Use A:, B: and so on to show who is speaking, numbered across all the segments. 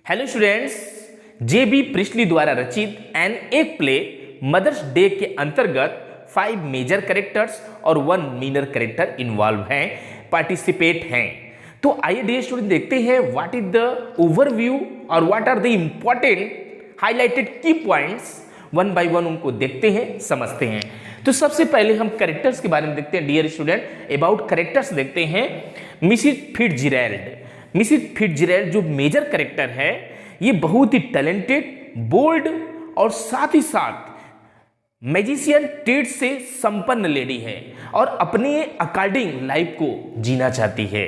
A: Hello students, JB. Priestly द्वारा रचित N एक प्ले मदर्स डे के अंतर्गत 5 मेजर कैरेक्टर्स और 1 मिनर कैरेक्टर इन्वॉल्व हैं, पार्टिसिपेट हैं। तो आइए डियर स्टूडेंट देखते हैं व्हाट इज द ओवरव्यू और what are the important highlighted key points. One by one उनको देखते हैं, समझते हैं। तो सबसे पहले हम कैरेक्टर्स के बारे में देखते हैं डियर स्टूडेंट। अबाउट कैरेक्टर्स देखते हैं। मिसिज फिट्जजेराल्ड, मिसिज फिट्जजेराल्ड जो मेजर कैरेक्टर है, ये बहुत ही टैलेंटेड, बोल्ड और साथ ही साथ मैजिशियन ट्रेड से संपन्न लेडी है और अपने अकॉर्डिंग लाइफ को जीना चाहती है।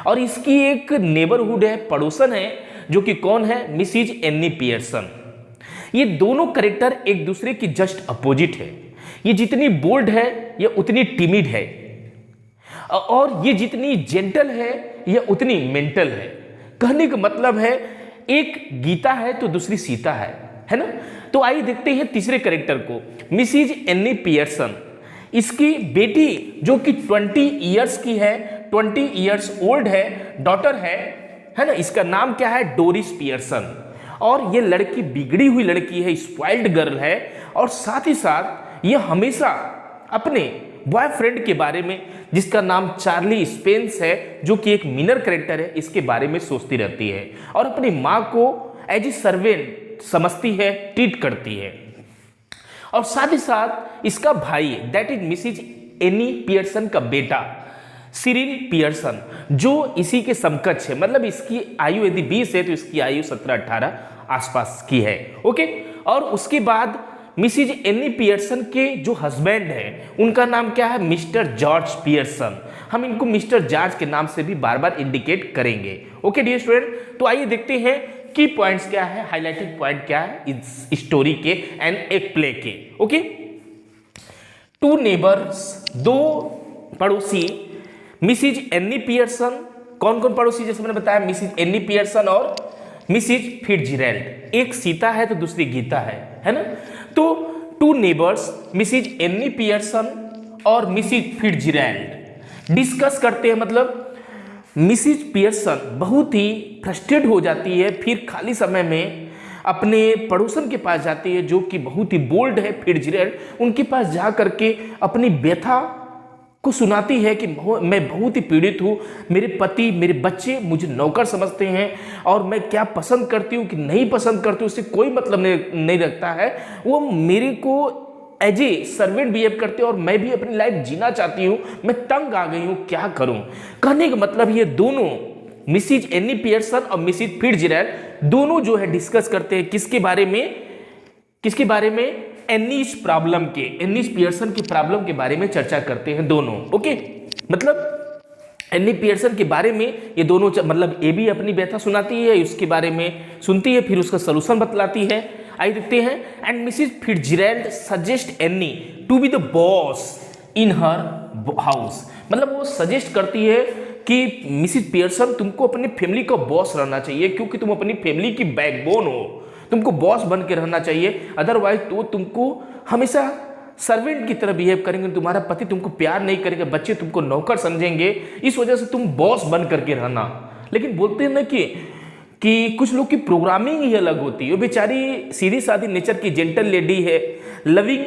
A: और इसकी एक नेबरहुड है, पड़ोसन है, जो कि कौन है? Mrs any Pearson. ये दोनों कैरेक्टर एक दूसरे की जस्ट अपोजिट है। ये जितनी बोल्ड है, ये उतनी टिमिड है, और ये जितनी जेंटल है, ये उतनी मेंटल है। कहने का मतलब है एक गीता है तो दूसरी सीता है ना। तो आइए देखते हैं तीसरे कैरेक्टर को, मिसिज एनी पियर्सन। इसकी बेटी जो कि 20 इयर्स की है, 20 इयर्स ओल्ड है, डॉटर है ना। इसका नाम क्या है? Doris Pearson. और ये लड़की बिगड़ी हुई लड़की है, स्पॉइल्ड गर्ल है, और साथ ही साथ ये हमेशा अपने बॉयफ्रेंड के बारे में, जिसका नाम चार्ली स्पेंस है, जो कि एक मिनर कैरेक्टर है, इसके बारे में सोचती रहती है और अपनी माँ को एज ए सर्वेंट समझती है, ट्रीट करती है। और साथ ही साथ इसका भाई that is Mrs any Pearson का बेटा सिरिल पियर्सन, जो इसी के समकक्ष है। मतलब इसकी आयु यदि 20 है तो इसकी आयु 17-18 आसपास की है। ओके। और उसके बाद मिसिज एनी पियर्सन के जो हस्बैंड हैं, उनका नाम क्या है? Mister George Pearson. हम इनको मिस्टर जॉर्ज के नाम से भी बार बार इंडिकेट करेंगे। ओके डियर स्टूडेंट, तो आइए देखते हैं की पॉइंट्स क्या है, हाईलाइटेड पॉइंट क्या है इस स्टोरी के एंड एक प्ले के। ओके। 2 नेबर्स, 2 पड़ोसी, मिसिज एनी पियर्सन। कौन कौन पड़ोसी? जैसे मैंने बताया, मिसिज एनी पियर्सन और मिसिज फिट्जजेराल्ड। एक सीता है तो दूसरी गीता है ना। तो 2 नेबर्स, मिसिज एनी पियर्सन और मिसिज फिट्जजेराल्ड डिस्कस करते हैं। मतलब मिसिज पियर्सन बहुत ही फ्रस्ट्रेट हो जाती है, फिर खाली समय में अपने पड़ोसन के पास जाती है, जो कि बहुत ही बोल्ड है, फिट्जजेराल्ड। उनके पास जा करके अपनी व्यथा को सुनाती है कि मैं बहुत ही पीड़ित हूँ, मेरे पति, मेरे बच्चे मुझे नौकर समझते हैं, और मैं क्या पसंद करती हूँ कि नहीं पसंद करती हूँ उससे कोई मतलब नहीं रखता है। वो मेरे को एज ए सर्वेंट बिहेव करते हैं और मैं भी अपनी लाइफ जीना चाहती हूँ, मैं तंग आ गई हूँ, क्या करूँ? कहने का मतलब ये दोनों, मिसिज एनी पियर्सन और मिसिज फिट्जजेराल्ड, दोनों जो है डिस्कस करते हैं किसके बारे में? एनीस प्रॉब्लम के, एनीस पियर्सन की प्रॉब्लम के बारे में चर्चा करते हैं दोनों। ओके। मतलब एनी पियर्सन के बारे में ये दोनों, मतलब ये भी अपनी व्यथा सुनाती है, उसके बारे में सुनती है, फिर उसका सलूशन बतलाती है। आइए देखते हैं। And Mrs Fitzgerald suggest Annie to be the boss in her house. मतलब वो सजेस्ट करती है कि मिसिज पियर्सन, तुमको अपनी फैमिली का बॉस रहना चाहिए, क्योंकि तुम अपनी फैमिली की बैकबोन हो, तुमको बॉस बन के रहना चाहिए। अदरवाइज तो तुमको हमेशा सर्वेंट की तरह बिहेव करेंगे, तुम्हारा पति तुमको प्यार नहीं करेगा, बच्चे तुमको नौकर समझेंगे, इस वजह से तुम बॉस बन करके रहना। लेकिन बोलते हैं ना कि कुछ लोग की प्रोग्रामिंग ही अलग होती है। वो बेचारी सीधी सादी नेचर की जेंटल लेडी है, लविंग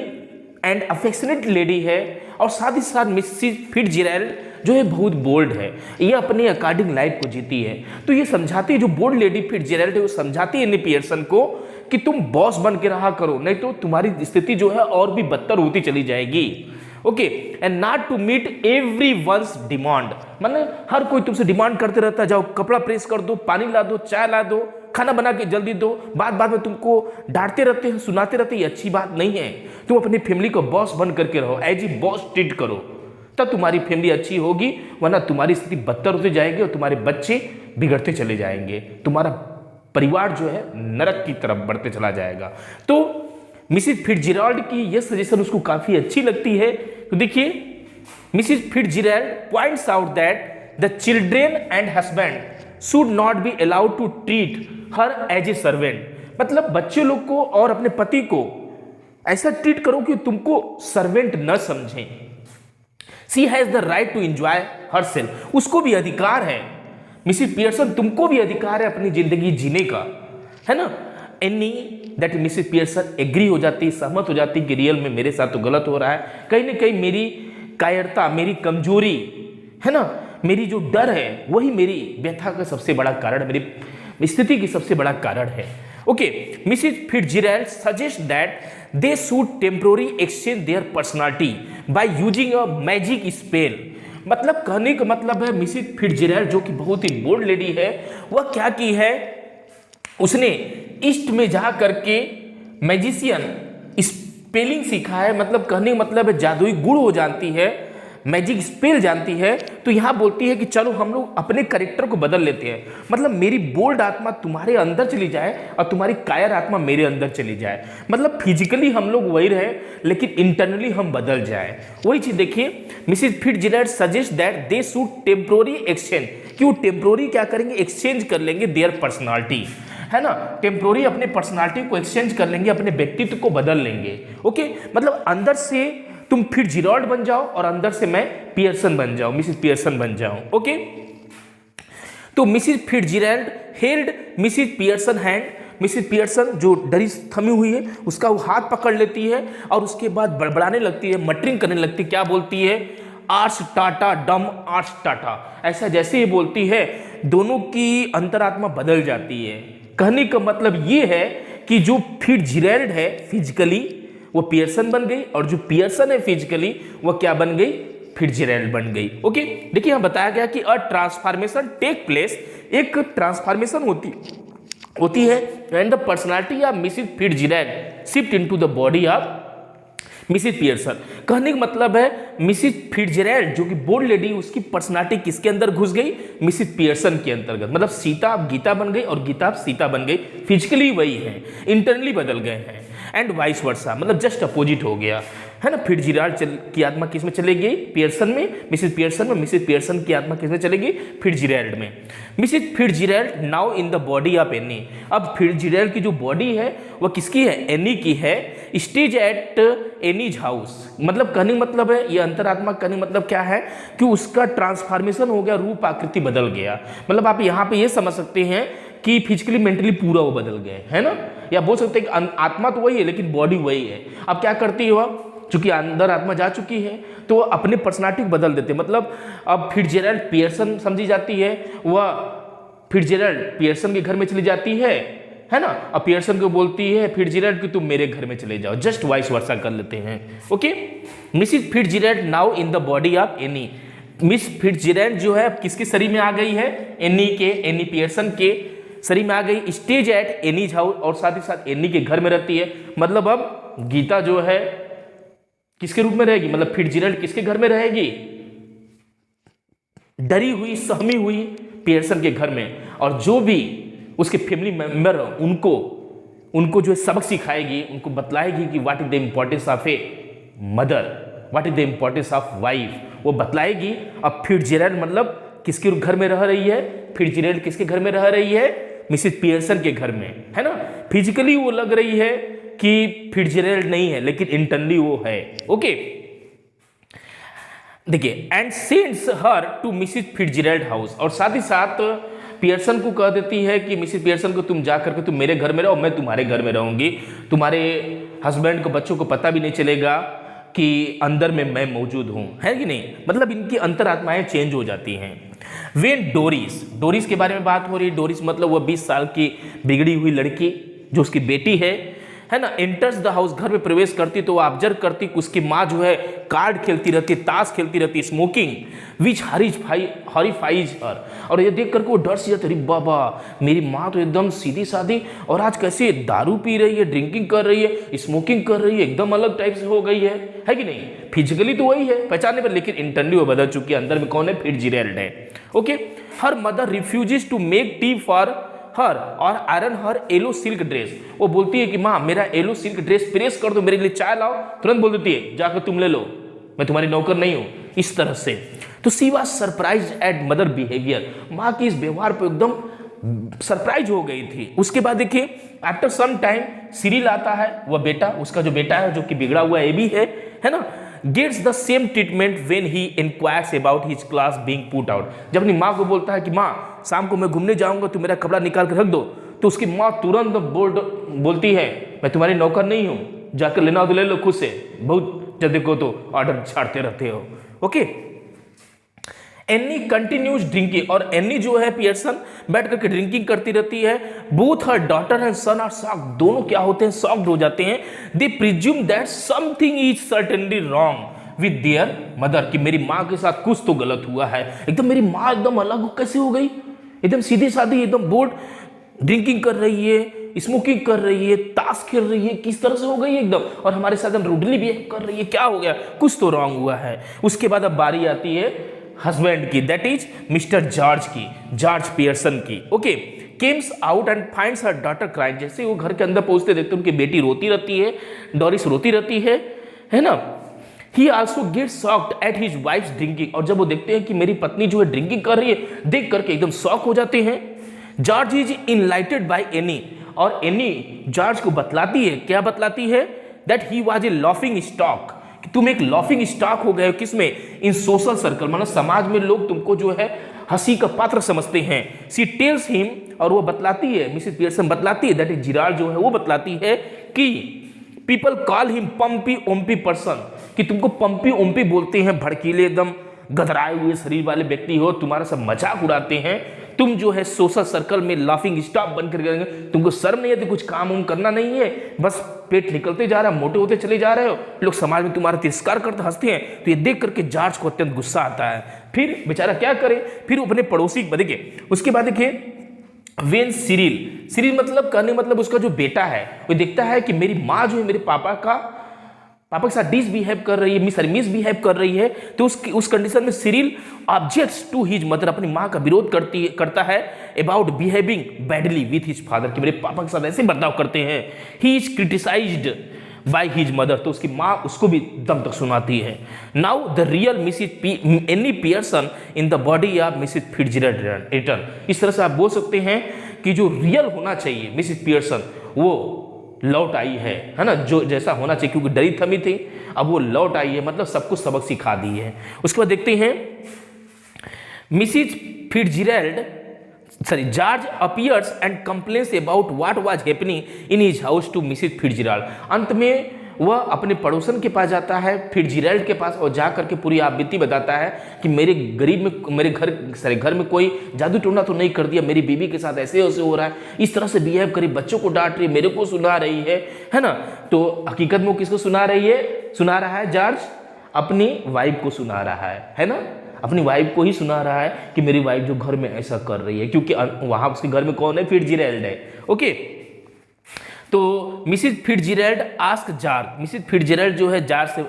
A: एंड अफेक्शनेट लेडी है, और साथ ही साथ मिसिज फिट्जजेराल्ड जो है बहुत बोल्ड है, ये अपने अकॉर्डिंग लाइफ को जीती है। तो ये समझाती है, जो बोल्ड लेडी फिट्जजेराल्ड है, वो समझाती है एनी पियर्सन को कि तुम बॉस बन के रहा करो, नहीं तो तुम्हारी स्थिति जो है और भी बदतर होती चली जाएगी। Okay. And not to meet everyone's demand. मतलब हर कोई तुमसे डिमांड करते रहता है, जाओ कपड़ा प्रेस कर दो, पानी ला दो, चाय ला दो, खाना बना के जल्दी दो, बात में तुमको डांटते रहते हैं, सुनाते रहते हैं, ये अच्छी बात नहीं है। तुम अपनी फैमिली को बॉस बन करके रहो, एज ए बॉस ट्रीट करो, तब तुम्हारी फैमिली अच्छी होगी, वरना तुम्हारी स्थिति बदतर होती जाएगी और तुम्हारे बच्चे बिगड़ते चले जाएंगे, तुम्हारा परिवार जो है नरक की तरफ बढ़ते चला जाएगा। तो मिसिज फिट्जजेराल्ड की यह सजेशन उसको काफी अच्छी लगती है। तो देखिए, Mrs Fitzgerald points out that the children and husband should not be allowed to treat her as a servant. मतलब बच्चे लोग को और अपने पति को ऐसा ट्रीट करो कि तुमको सर्वेंट न समझें। She has the right to enjoy herself. उसको भी अधिकार है, मिसिज पियर्सन तुमको भी अधिकार है अपनी जिंदगी जीने का, है ना। Annie that Mrs Pearson agree हो जाती, सहमत हो जाती कि रियल में मेरे साथ तो गलत हो रहा है, कहीं ना कहीं मेरी कायरता, मेरी कमजोरी, है ना, मेरी जो डर है वही मेरी व्यथा का सबसे बड़ा कारण, मेरी स्थिति की सबसे बड़ा कारण है। Okay, Mrs Fitzgerald suggest that they should temporary exchange their personality by using a magic spell. मतलब कहने का मतलब है मिसेस फिट्जजेराल्ड जो कि बहुत ही बोल्ड लेडी है, वह क्या की है, उसने ईस्ट में जा करके मैजिशियन स्पेलिंग सीखा है। मतलब कहने का मतलब है जादुई गुण हो जानती है, मैजिक स्पेल जानती है। तो यहाँ बोलती है कि चलो हम लोग अपने कैरेक्टर को बदल लेते हैं, मतलब मेरी बोल्ड आत्मा तुम्हारे अंदर चली जाए और तुम्हारी कायर आत्मा मेरे अंदर चली जाए। मतलब फिजिकली हम लोग वही रहे लेकिन इंटरनली हम बदल जाए। वही चीज देखिए, Mrs Fitzgerald suggest that they should temporary exchange, कि वो टेम्पोररी क्या करेंगे, एक्सचेंज कर लेंगे देयर पर्सनालिटी, है ना, टेम्पोररी अपने पर्सनालिटी को एक्सचेंज कर लेंगे, अपने व्यक्तित्व को बदल लेंगे। ओके, मतलब अंदर से तुम फिट्जजेराल्ड बन जाओ और अंदर से मैं पियर्सन बन जाऊं, मिसेस पियर्सन बन जाऊं। ओके, तो Mrs Fitzgerald held Mrs Pearson hand, Mrs Pearson जो डरी थमी हुई है उसका वो हाथ पकड़ लेती है और उसके बाद बड़बड़ाने लगती है, मटरिंग करने लगती है। क्या बोलती है, आर्स टाटा डम आर्स टाटा, ऐसा जैसे ही बोलती है दोनों की अंतरात्मा बदल जाती है। कहने का मतलब ये है कि जो फिट्जजेराल्ड है फिजिकली वो पियर्सन बन गई और जो पियर्सन है फिजिकली वो क्या बन गई, फिट्जजेराल्ड बन गई। ओके, देखिए यहाँ बताया गया कि अ ट्रांसफॉर्मेशन टेक प्लेस, एक ट्रांसफॉर्मेशन होती है and the personality of Mrs Fitzgerald shift into the body of Mrs Pearson. कहने का मतलब है मिसेस फिट्जजेराल्ड जो कि बोल्ड लेडी, उसकी पर्सनालिटी किसके अंदर घुस गई, मिसेस पियर्सन के अंतर्गत। मतलब सीता अब गीता बन गई और गीता अब सीता बन गई, फिजिकली वही है, इंटरनली बदल गए हैं। एंड वाइस वर्सा, मतलब जस्ट अपोजिट हो गया, है ना। फिट्जजेराल्ड की आत्मा किस में चली गई, पियर्सन में, मिसेस पियर्सन में, मिसेस पियर्सन की आत्मा किस में चली गई, फिट्जजेराल्ड में। Mrs Fitzgerald now in the body of Annie, अब फिट्जजेराल्ड की जो बॉडी है वह किसकी है, एनी की है। स्टेज एट एनीज हाउस, मतलब कहने मतलब है ये अंतरात्मा, कहने मतलब क्या है कि उसका ट्रांसफॉर्मेशन हो गया, रूप आकृति बदल गया। मतलब आप यहाँ पे ये समझ सकते हैं कि फिजिकली मेंटली पूरा वो बदल गए, है ना, या बोल सकते हैं कि आत्मा तो वही है लेकिन बॉडी वही है। अब क्या करती है वह, चूंकि अंदर आत्मा जा चुकी है तो वह अपने पर्सनालिटी को बदल देते हैं। मतलब अब फिट्जजेराल्ड पियर्सन समझी जाती है, वह फिट्जजेराल्ड पियर्सन के घर में चली जाती है ना, अब पियर्सन को बोलती है फिट्जजेराल्ड कि तुम मेरे घर में चले जाओ, जस्ट वाइस वर्सा कर लेते हैं। Okay, Mrs Fitzgerald now in the body of Annie, Miss Fitzgerald जो है किसके शरीर में आ गई है, एनी पियर्सन के शरीर में आ गई। स्टेज एट एनीज हाउस, और साथ ही साथ एनी के घर में रहती है। मतलब अब गीता जो है किसके रूप में रहेगी, मतलब फिट्जजेराल्ड किसके घर में रहेगी, डरी हुई सहमी हुई पियर्सन के घर में, और जो भी उसके फैमिली मेंबर उनको जो सबक सिखाएगी, उनको बतलाएगी कि what is the importance of a mother, what is the importance of wife, वो बतलाएगी। अब फिट्जजेराल्ड मतलब किसके घर में रह रही है, फिट्जजेराल्ड किसके घर में रह रही है, मिसेस पियर्सन के घर में, है ना। फिजिकली वो लग रही है कि फिट्जजेराल्ड नहीं है लेकिन इंटरनली वो है। ओके, देखिए, and sends her to Mrs Fitzgerald house, और साथ ही साथ पियर्सन को कह देती है कि मिसेस पियर्सन को तुम जा करके तुम मेरे घर में रहो, मैं तुम्हारे घर में रहूंगी, तुम्हारे हस्बैंड को, बच्चों को पता भी नहीं चलेगा कि अंदर में मैं मौजूद हूं, है कि नहीं। मतलब इनकी अंतरात्माएं चेंज हो जाती हैं। वेन डोरिस के बारे में बात हो रही है। डोरिस मतलब वह 20 साल की बिगड़ी हुई लड़की जो उसकी बेटी है ना, एंटर्स द हाउस, घर में प्रवेश करती तो वो ऑब्जर्व करती कि उसकी माँ जो है कार्ड खेलती रहती, ताश खेलती रहती, स्मोकिंग विच हॉरिफाइज हर, और ये देख करके वो डर से जाती, अरे बाबा मेरी माँ तो एकदम सीधी सादी और आज कैसे दारू पी रही है, ड्रिंकिंग कर रही है, स्मोकिंग कर रही है, एकदम अलग टाइप से हो गई है कि नहीं। फिजिकली तो वही है पहचानने पर, लेकिन इंटरनली वो बदल चुकी है। अंदर में कौन है, फिट्जजेराल्ड है। Okay, her mother refuses to make tea for her और iron her yellow silk dress, वो बोलती है कि माँ मेरा येलो सिल्क ड्रेस प्रेस कर दो, मेरे लिए चाय लाओ, तुरंत बोल देती है जाकर तुम ले लो, मैं तुम्हारी नौकर नहीं हूं, इस तरह से। तो she was surprised eight mother behaviour, माँ की इस व्यवहार पर एकदम सरप्राइज हो गई थी। उसके बाद देखिए आफ्टर सम टाइम सिरिल आता है, वह बेटा, उसका जो बेटा है जो कि बिगड़ा हुआ ये भी है ना, gets the same treatment when he inquires about his class being put out. जब अपनी माँ को बोलता है कि माँ शाम को मैं घूमने जाऊंगा तो मेरा कपड़ा निकाल कर रख दो, तो उसकी माँ तुरंत बोलती है मैं तुम्हारी नौकर नहीं हूं, जाकर लेना हो तो ले लो खुद से, बहुत जब देखो तो ऑर्डर छाड़ते रहते हो। ओके, एनी कंटिन्यूज ड्रिंकिंग, और एनी जो है पियर्सन बैठ करके ड्रिंकिंग करती रहती है। Both her daughter and son are shocked, दोनों क्या होते हैं, शॉक्ड हो जाते हैं। They presume that something is certainly wrong with their mother, कि मेरी माँ के साथ कुछ तो गलत हुआ है। एकदम मेरी माँ एकदम अलग कैसे हो गई, एकदम सीधी सादी, एकदम बोर्ड ड्रिंकिंग कर रही है, स्मोकिंग कर रही है, ताश खेल रही है, किस तरह से हो गई एकदम, और हमारे साथ रूडली बिहेव कर रही है, क्या हो गया, कुछ तो रॉन्ग हुआ है। उसके बाद अब बारी आती है हस्बैंड की, दैट इज मिस्टर जॉर्ज की, जॉर्ज पियर्सन की। Okay, Kemps out and finds her daughter crying, जैसे वो घर के अंदर पहुंचते देखते उनकी बेटी रोती रहती है, डोरिस रोती रहती है ना। ही also get shocked at his wives drinking, और जब वो देखते हैं कि मेरी पत्नी जो है ड्रिंकिंग कर रही है, देख करके एकदम शॉक हो जाते हैं। George is enlightened by any, और एनी जॉर्ज को बतलाती है, क्या बतलाती है, that he was a laughing stock, कि तुम एक लॉफिंग स्टॉक हो गए हो, किसमें, इन सोशल सर्कल, मतलब समाज में लोग तुमको जो है हंसी का पात्र समझते हैं। सी टेल्स हिम, और वो बतलाती है, मिसेस पियर्सन बतलाती है, दैट इज जिराल्ड जो है वो बतलाती है कि पीपल कॉल हिम पंपी ओम्पी पर्सन, कि तुमको पंपी ओम्पी बोलते हैं, भड़कीले एकदम गधराए हुए शरीर वाले व्यक्ति हो, तुम्हारा सब मजाक उड़ाते हैं, तुम जो है सोशल सर्कल में लाफिंग स्टॉक बनकर करेंगे, तुमको शर्म नहीं है, कुछ काम उम करना नहीं है, बस पेट निकलते जा रहा है, मोटे होते चले जा रहे हो, लोग समाज में तुम्हारा तिरस्कार करते हंसते हैं। तो ये देख करके जॉर्ज को अत्यंत गुस्सा आता है। फिर बेचारा क्या करे, फिर अपने पड़ोसी देखिए, उसके बाद देखिए वेन सिरिल मतलब कहने मतलब उसका जो बेटा है वो देखता है कि मेरी माँ जो है मेरे पापा के साथ डिसबिहेव कर रही है, मिसबिहेव कर रही है, तो उस कंडीशन में Cyril objects to his mother, अपनी माँ का विरोध करता है about behaving badly with his father, कि मेरे पापा के साथ ऐसे बर्ताव करते हैं। He is criticised by his mother, तो उसकी माँ उसको भी दम तक सुनाती है। Now the real Mrs Annie Pearson in the body of Mrs Fitzgerald return, इस तरह से आप बोल सकते हैं कि जो रियल होना चाहिए मिसेस पियर्सन वो लौट आई है ना, जो जैसा होना चाहिए, क्योंकि डरी थमी थी, अब वो लौट आई है, मतलब सब कुछ सबक सिखा दी है। उसके बाद देखते हैं Mrs George appears and complains about what was happening in his house to Mrs Fitzgerald, अंत में वह अपने पड़ोसन के पास जाता है, फिट्जजेराल्ड के पास, और जा करके पूरी आपबीती बताता है कि मेरे घर में कोई जादू टोना तो नहीं कर दिया, मेरी बीवी के साथ ऐसे हो रहा है, इस तरह से बिहेव करी, बच्चों को डांट रही है, मेरे को सुना रही है ना। तो हकीकत में वो किसको सुना रहा है जॉर्ज, अपनी वाइफ को सुना रहा है ना, अपनी वाइफ को ही सुना रहा है कि मेरी वाइफ जो घर में ऐसा कर रही है, क्योंकि वहां उसके घर में कौन है, फिट्जजेराल्ड है। ओके, तो मिसेस फिट्जजेराल्ड आस्क जॉर्ज, मिसेस फिट्जजेराल्ड जो है जॉर्ज से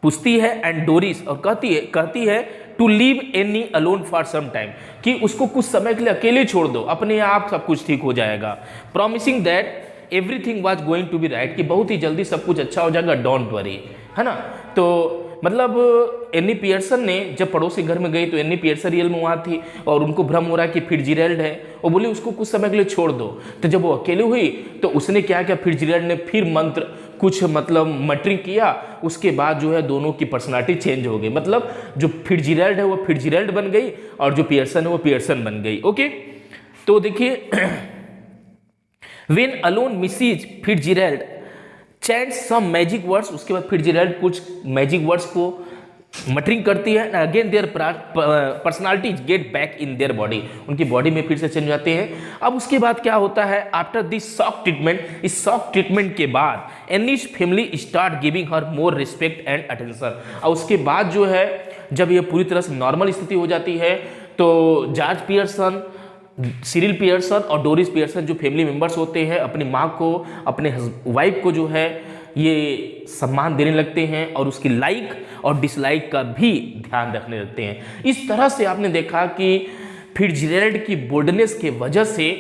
A: पूछती है एंड डोरिस, और कहती है to leave Annie alone for some time, कि उसको कुछ समय के लिए अकेले छोड़ दो, अपने आप सब कुछ ठीक हो जाएगा। Promising that everything was going to be right, कि बहुत ही जल्दी सब कुछ अच्छा हो जाएगा, डोंट वरी, है ना। तो मतलब एनी पियर्सन ने जब पड़ोसी घर में गई तो एनी पियर्सन रियल में वहाँ थी, और उनको भ्रम हो रहा है कि फिट्जजेराल्ड है, वो बोली उसको कुछ समय के लिए छोड़ दो। तो जब वो अकेले हुई तो उसने क्या किया, फिट्जजेराल्ड ने फिर मंत्र कुछ मतलब मटरिंग किया, उसके बाद जो है दोनों की पर्सनालिटी चेंज हो गई, मतलब जो फिट्जजेराल्ड है वो फिट्जजेराल्ड बन गई, और जो पियर्सन है वो पियर्सन बन गई। ओके, तो देखिए when alone Mrs Fitzgerald chant some magic words, उसके बाद फिट्जजेराल्ड कुछ मैजिक वर्ड्स को मटरिंग करती है, again their personalities get back in their body, उनकी बॉडी में फिर से चेंज हो जाते हैं। अब उसके बाद क्या होता है, आफ्टर दिस शॉक ट्रीटमेंट, इस शॉक ट्रीटमेंट के बाद Annie's family start giving her more respect and attention, और उसके बाद जो है जब ये पूरी तरह से नॉर्मल स्थिति हो जाती है तो जॉर्ज पियर्सन, सिरिल पियर्सन और डोरिस पियर्सन जो फैमिली मेंबर्स होते हैं अपनी माँ को, अपने वाइफ को जो है ये सम्मान देने लगते हैं, और उसकी लाइक और डिसलाइक का भी ध्यान रखने लगते हैं। इस तरह से आपने देखा कि फिट्जजेराल्ड की बोल्डनेस के वजह से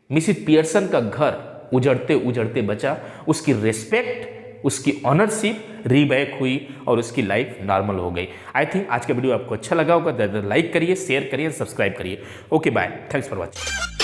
A: मिसेस पियर्सन का घर उजड़ते उजड़ते बचा, उसकी रिस्पेक्ट, उसकी ऑनरशिप रीबैक हुई, और उसकी लाइफ नॉर्मल हो गई। आई थिंक आज का वीडियो आपको अच्छा लगा होगा, लाइक करिए, शेयर करिए, सब्सक्राइब करिए। Okay bye, thanks for watching.